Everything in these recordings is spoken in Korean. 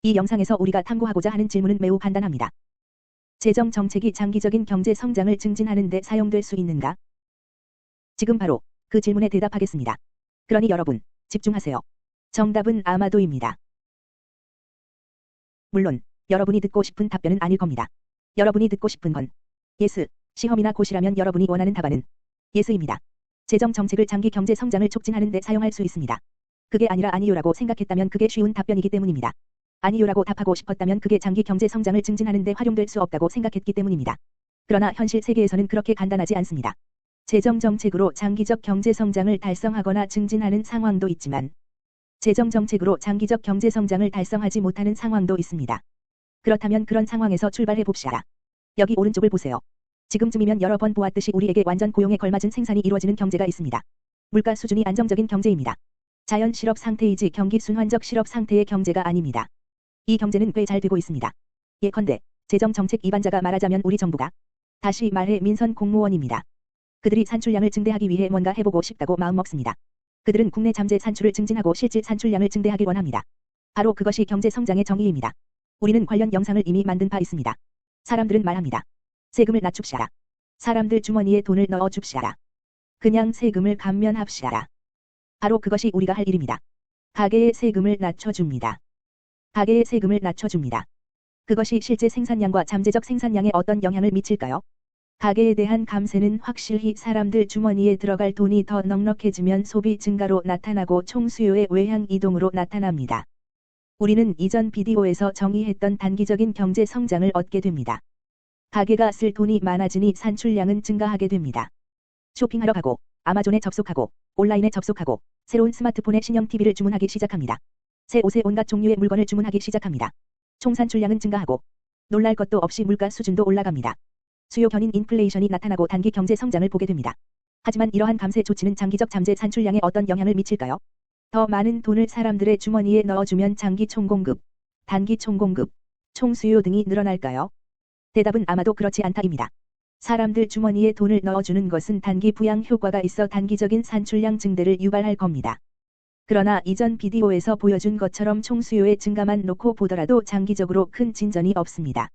이 영상에서 우리가 탐구하고자 하는 질문은 매우 간단합니다. 재정 정책이 장기적인 경제 성장을 증진하는 데 사용될 수 있는가? 지금 바로 그 질문에 대답하겠습니다. 그러니 여러분, 집중하세요. 정답은 아마도입니다. 물론, 여러분이 듣고 싶은 답변은 아닐 겁니다. 여러분이 듣고 싶은 건 예스, 시험이나 고시라면 여러분이 원하는 답안은 예스입니다. 재정 정책을 장기 경제 성장을 촉진하는 데 사용할 수 있습니다. 그게 아니라 아니요라고 생각했다면 그게 쉬운 답변이기 때문입니다. 아니요라고 답하고 싶었다면 그게 장기 경제 성장을 증진하는 데 활용될 수 없다고 생각했기 때문입니다. 그러나 현실 세계에서는 그렇게 간단하지 않습니다. 재정 정책으로 장기적 경제 성장을 달성하거나 증진하는 상황도 있지만 재정 정책으로 장기적 경제 성장을 달성하지 못하는 상황도 있습니다. 그렇다면 그런 상황에서 출발해 봅시다. 여기 오른쪽을 보세요. 지금쯤이면 여러 번 보았듯이 우리에게 완전 고용에 걸맞은 생산이 이루어지는 경제가 있습니다. 물가 수준이 안정적인 경제입니다. 자연 실업 상태이지 경기 순환적 실업 상태의 경제가 아닙니다. 이 경제는 꽤 잘 되고 있습니다. 예컨대 재정 정책 입안자가 말하자면 우리 정부가 다시 말해 민선 공무원입니다. 그들이 산출량을 증대하기 위해 뭔가 해보고 싶다고 마음먹습니다. 그들은 국내 잠재 산출을 증진하고 실질 산출량을 증대하길 원합니다. 바로 그것이 경제 성장의 정의입니다. 우리는 관련 영상을 이미 만든 바 있습니다. 사람들은 말합니다. 세금을 낮춥시다. 사람들 주머니에 돈을 넣어줍시다. 그냥 세금을 감면합시다. 바로 그것이 우리가 할 일입니다. 가계의 세금을 낮춰줍니다. 가계의 세금을 낮춰줍니다. 그것이 실제 생산량과 잠재적 생산량에 어떤 영향을 미칠까요? 가계에 대한 감세는 확실히 사람들 주머니에 들어갈 돈이 더 넉넉해지면 소비 증가로 나타나고 총수요의 외향 이동으로 나타납니다. 우리는 이전 비디오에서 정의했던 단기적인 경제 성장을 얻게 됩니다. 가계가 쓸 돈이 많아지니 산출량은 증가하게 됩니다. 쇼핑하러 가고, 아마존에 접속하고, 온라인에 접속하고, 새로운 스마트폰에 신형 TV를 주문하기 시작합니다. 새 옷에 온갖 종류의 물건을 주문하기 시작합니다. 총 산출량은 증가하고, 놀랄 것도 없이 물가 수준도 올라갑니다. 수요 견인 인플레이션이 나타나고 단기 경제 성장을 보게 됩니다. 하지만 이러한 감세 조치는 장기적 잠재 산출량에 어떤 영향을 미칠까요? 더 많은 돈을 사람들의 주머니에 넣어주면 장기 총공급, 단기 총공급, 총수요 등이 늘어날까요? 대답은 아마도 그렇지 않다입니다. 사람들 주머니에 돈을 넣어주는 것은 단기 부양 효과가 있어 단기적인 산출량 증대를 유발할 겁니다. 그러나 이전 비디오에서 보여준 것처럼 총수요의 증가만 놓고 보더라도 장기적으로 큰 진전이 없습니다.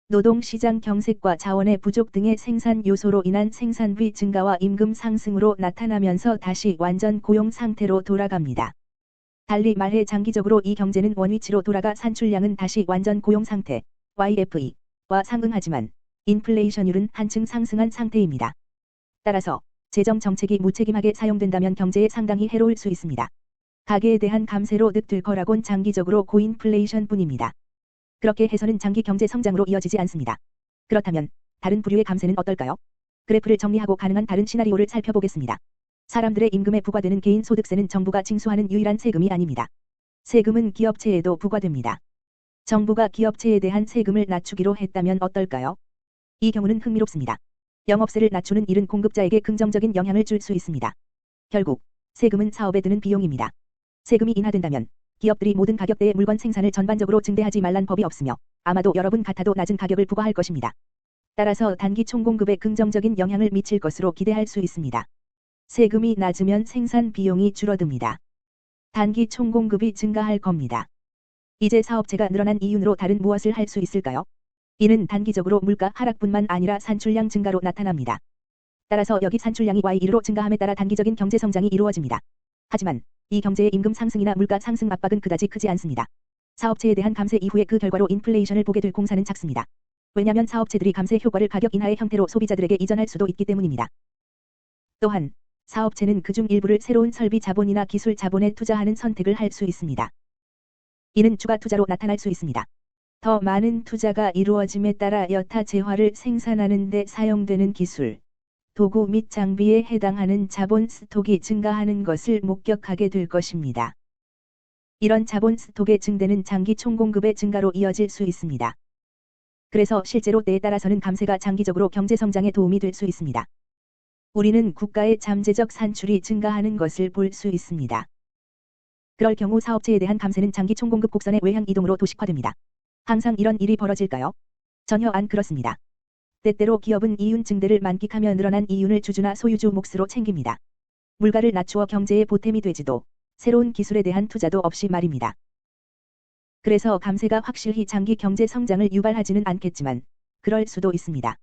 노동시장 경색과 자원의 부족 등의 생산 요소로 인한 생산비 증가와 임금 상승으로 나타나면서 다시 완전 고용 상태로 돌아갑니다. 달리 말해 장기적으로 이 경제는 원위치로 돌아가 산출량은 다시 완전 고용 상태, YFE와 상응하지만 인플레이션율은 한층 상승한 상태입니다. 따라서 재정 정책이 무책임하게 사용된다면 경제에 상당히 해로울 수 있습니다. 가계에 대한 감세로 늑들 거라곤 장기적으로 고인플레이션뿐입니다. 그렇게 해서는 장기 경제 성장으로 이어지지 않습니다. 그렇다면 다른 부류의 감세는 어떨까요? 그래프를 정리하고 가능한 다른 시나리오를 살펴보겠습니다. 사람들의 임금에 부과되는 개인 소득세는 정부가 징수하는 유일한 세금이 아닙니다. 세금은 기업체에도 부과됩니다. 정부가 기업체에 대한 세금을 낮추기로 했다면 어떨까요? 이 경우는 흥미롭습니다. 영업세를 낮추는 일은 공급자에게 긍정적인 영향을 줄 수 있습니다. 결국 세금은 사업에 드는 비용입니다. 세금이 인하된다면 기업들이 모든 가격대의 물건 생산을 전반적으로 증대하지 말란 법이 없으며 아마도 여러분 같아도 낮은 가격을 부과할 것입니다. 따라서 단기 총공급에 긍정적인 영향을 미칠 것으로 기대할 수 있습니다. 세금이 낮으면 생산 비용이 줄어듭니다. 단기 총공급이 증가할 겁니다. 이제 사업체가 늘어난 이윤으로 다른 무엇을 할 수 있을까요? 이는 단기적으로 물가 하락뿐만 아니라 산출량 증가로 나타납니다. 따라서 여기 산출량이 Y1로 증가함에 따라 단기적인 경제 성장이 이루어집니다. 하지만 이 경제의 임금 상승이나 물가 상승 압박은 그다지 크지 않습니다. 사업체에 대한 감세 이후에 그 결과로 인플레이션을 보게 될 공사는 작습니다. 왜냐하면 사업체들이 감세 효과를 가격 인하의 형태로 소비자들에게 이전할 수도 있기 때문입니다. 또한 사업체는 그중 일부를 새로운 설비 자본이나 기술 자본에 투자하는 선택을 할 수 있습니다. 이는 추가 투자로 나타날 수 있습니다. 더 많은 투자가 이루어짐에 따라 여타 재화를 생산하는 데 사용되는 기술, 도구 및 장비에 해당하는 자본 스톡이 증가하는 것을 목격하게 될 것입니다. 이런 자본 스톡의 증대는 장기 총공급의 증가로 이어질 수 있습니다. 그래서 실제로 때에 따라서는 감세가 장기적으로 경제 성장에 도움이 될 수 있습니다. 우리는 국가의 잠재적 산출이 증가하는 것을 볼 수 있습니다. 그럴 경우 사업체에 대한 감세는 장기 총공급 곡선의 외향 이동으로 도식화됩니다. 항상 이런 일이 벌어질까요? 전혀 안 그렇습니다. 때때로 기업은 이윤 증대를 만끽하며 늘어난 이윤을 주주나 소유주 몫으로 챙깁니다. 물가를 낮추어 경제의 보탬이 되지도 새로운 기술에 대한 투자도 없이 말입니다. 그래서 감세가 확실히 장기 경제 성장을 유발하지는 않겠지만 그럴 수도 있습니다.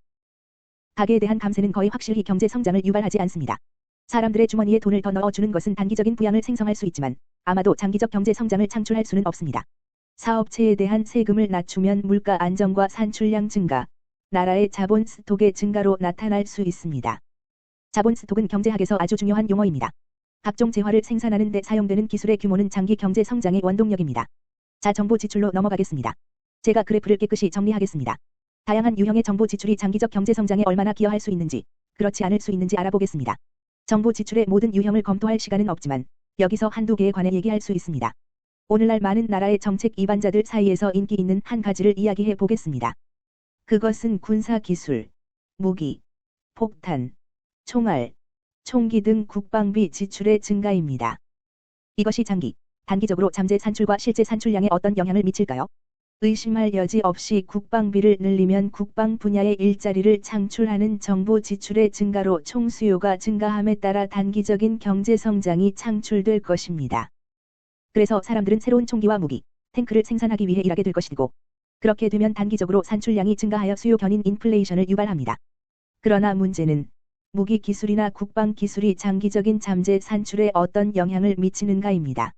가계에 대한 감세는 거의 확실히 경제 성장을 유발하지 않습니다. 사람들의 주머니에 돈을 더 넣어주는 것은 단기적인 부양을 생성할 수 있지만 아마도 장기적 경제 성장을 창출할 수는 없습니다. 사업체에 대한 세금을 낮추면 물가 안정과 산출량 증가, 나라의 자본 스톡의 증가로 나타날 수 있습니다. 자본 스톡은 경제학에서 아주 중요한 용어입니다. 각종 재화를 생산하는 데 사용되는 기술의 규모는 장기 경제 성장의 원동력입니다. 자, 정보 지출로 넘어가겠습니다. 제가 그래프를 깨끗이 정리하겠습니다. 다양한 유형의 정보 지출이 장기적 경제 성장에 얼마나 기여할 수 있는지, 그렇지 않을 수 있는지 알아보겠습니다. 정보 지출의 모든 유형을 검토할 시간은 없지만 여기서 한두 개에 관해 얘기할 수 있습니다. 오늘날 많은 나라의 정책 이반자들 사이에서 인기 있는 한 가지를 이야기해 보겠습니다. 그것은 군사기술, 무기, 폭탄, 총알, 총기 등 국방비 지출의 증가입니다. 이것이 장기, 단기적으로 잠재 산출과 실제 산출량에 어떤 영향을 미칠까요? 의심할 여지 없이 국방비를 늘리면 국방 분야의 일자리를 창출하는 정보 지출의 증가로 총수요가 증가함에 따라 단기적인 경제 성장이 창출될 것입니다. 그래서 사람들은 새로운 총기와 무기, 탱크를 생산하기 위해 일하게 될 것이고, 그렇게 되면 단기적으로 산출량이 증가하여 수요 견인 인플레이션을 유발합니다. 그러나 문제는 무기 기술이나 국방 기술이 장기적인 잠재 산출에 어떤 영향을 미치는가입니다.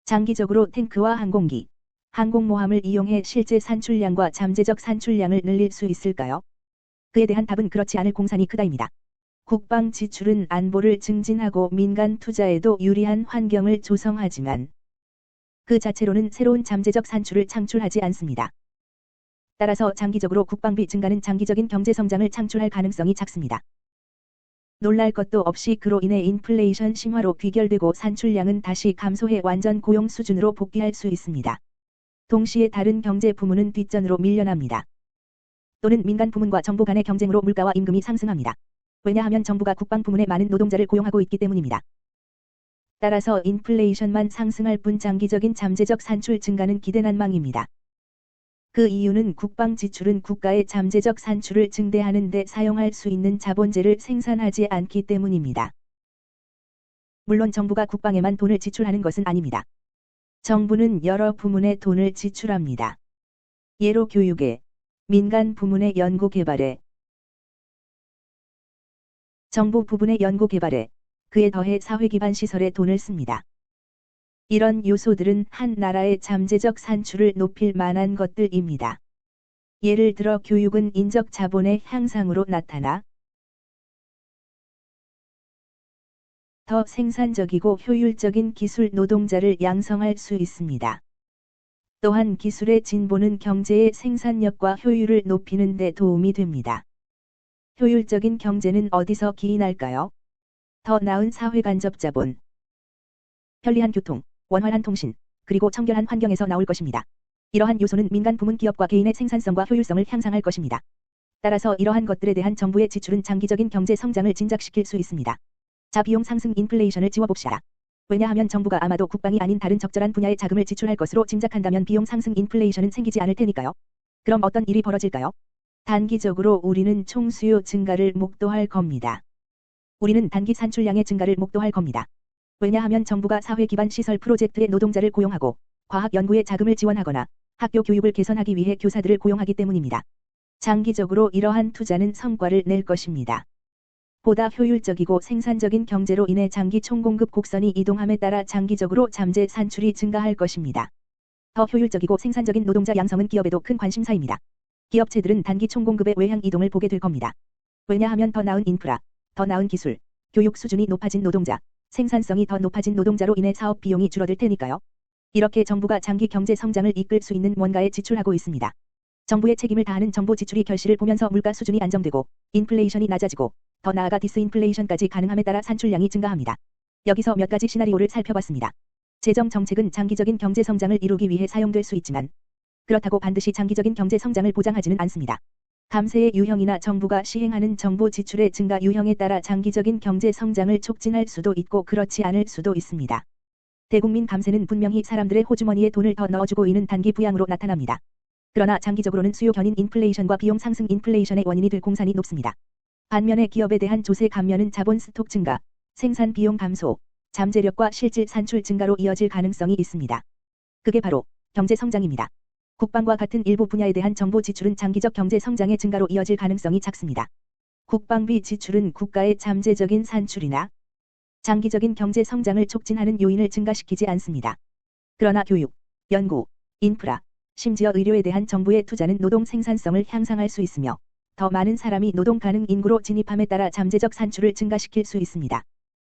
장기적으로 탱크와 항공기, 항공모함을 이용해 실제 산출량과 잠재적 산출량을 늘릴 수 있을까요? 그에 대한 답은 그렇지 않을 공산이 크다입니다. 국방 지출은 안보를 증진하고 민간 투자에도 유리한 환경을 조성하지만 그 자체로는 새로운 잠재적 산출을 창출하지 않습니다. 따라서 장기적으로 국방비 증가는 장기적인 경제 성장을 창출할 가능성이 작습니다. 놀랄 것도 없이 그로 인해 인플레이션 심화로 귀결되고 산출량은 다시 감소해 완전 고용 수준으로 복귀할 수 있습니다. 동시에 다른 경제 부문은 뒷전으로 밀려납니다. 또는 민간 부문과 정부 간의 경쟁으로 물가와 임금이 상승합니다. 왜냐하면 정부가 국방 부문에 많은 노동자를 고용하고 있기 때문입니다. 따라서 인플레이션만 상승할 뿐 장기적인 잠재적 산출 증가는 기대난망입니다. 그 이유는 국방 지출은 국가의 잠재적 산출을 증대하는 데 사용할 수 있는 자본재를 생산하지 않기 때문입니다. 물론 정부가 국방에만 돈을 지출하는 것은 아닙니다. 정부는 여러 부문에 돈을 지출합니다. 예로 교육에, 민간 부문의 연구개발에, 정부 부분의 연구개발에, 그에 더해 사회기반 시설에 돈을 씁니다. 이런 요소들은 한 나라의 잠재적 산출을 높일 만한 것들입니다. 예를 들어 교육은 인적 자본의 향상으로 나타나 더 생산적이고 효율적인 기술 노동자를 양성할 수 있습니다. 또한 기술의 진보는 경제의 생산력과 효율을 높이는 데 도움이 됩니다. 효율적인 경제는 어디서 기인할까요? 더 나은 사회 간접 자본, 편리한 교통, 원활한 통신, 그리고 청결한 환경에서 나올 것입니다. 이러한 요소는 민간 부문 기업과 개인의 생산성과 효율성을 향상할 것입니다. 따라서 이러한 것들에 대한 정부의 지출은 장기적인 경제 성장을 진작시킬 수 있습니다. 자, 비용 상승 인플레이션을 지워봅시다. 왜냐하면 정부가 아마도 국방이 아닌 다른 적절한 분야에 자금을 지출할 것으로 짐작한다면 비용 상승 인플레이션은 생기지 않을 테니까요. 그럼 어떤 일이 벌어질까요? 단기적으로 우리는 총수요 증가를 목도할 겁니다. 우리는 단기 산출량의 증가를 목도할 겁니다. 왜냐하면 정부가 사회 기반 시설 프로젝트에 노동자를 고용하고 과학 연구에 자금을 지원하거나 학교 교육을 개선하기 위해 교사들을 고용하기 때문입니다. 장기적으로 이러한 투자는 성과를 낼 것입니다. 보다 효율적이고 생산적인 경제로 인해 장기 총공급 곡선이 이동함에 따라 장기적으로 잠재 산출이 증가할 것입니다. 더 효율적이고 생산적인 노동자 양성은 기업에도 큰 관심사입니다. 기업체들은 단기 총공급의 외향 이동을 보게 될 겁니다. 왜냐하면 더 나은 인프라, 더 나은 기술, 교육 수준이 높아진 노동자, 생산성이 더 높아진 노동자로 인해 사업 비용이 줄어들 테니까요. 이렇게 정부가 장기 경제 성장을 이끌 수 있는 뭔가에 지출하고 있습니다. 정부의 책임을 다하는 정보 지출이 결실을 보면서 물가 수준이 안정되고 인플레이션이 낮아지고 더 나아가 디스인플레이션까지 가능함에 따라 산출량이 증가합니다. 여기서 몇 가지 시나리오를 살펴봤습니다. 재정 정책은 장기적인 경제 성장을 이루기 위해 사용될 수 있지만 그렇다고 반드시 장기적인 경제 성장을 보장하지는 않습니다. 감세의 유형이나 정부가 시행하는 정보 지출의 증가 유형에 따라 장기적인 경제 성장을 촉진할 수도 있고 그렇지 않을 수도 있습니다. 대국민 감세는 분명히 사람들의 호주머니에 돈을 더 넣어주고 있는 단기 부양으로 나타납니다. 그러나 장기적으로는 수요 견인 인플레이션과 비용 상승 인플레이션의 원인이 될 공산이 높습니다. 반면에 기업에 대한 조세 감면은 자본 스톡 증가, 생산 비용 감소, 잠재력과 실질 산출 증가로 이어질 가능성이 있습니다. 그게 바로 경제 성장입니다. 국방과 같은 일부 분야에 대한 정부 지출은 장기적 경제 성장의 증가로 이어질 가능성이 작습니다. 국방비 지출은 국가의 잠재적인 산출이나 장기적인 경제 성장을 촉진하는 요인을 증가시키지 않습니다. 그러나 교육, 연구, 인프라, 심지어 의료에 대한 정부의 투자는 노동 생산성을 향상할 수 있으며 더 많은 사람이 노동 가능 인구로 진입함에 따라 잠재적 산출을 증가시킬 수 있습니다.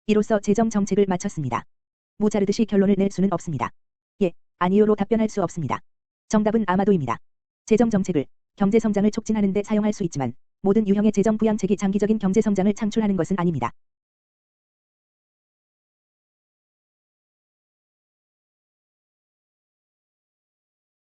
이로써 재정 정책을 마쳤습니다. 무자르듯이 결론을 낼 수는 없습니다. 예, 아니요로 답변할 수 없습니다. 정답은 아마도입니다. 재정 정책을 경제 성장을 촉진하는 데 사용할 수 있지만 모든 유형의 재정 부양책이 장기적인 경제 성장을 창출하는 것은 아닙니다.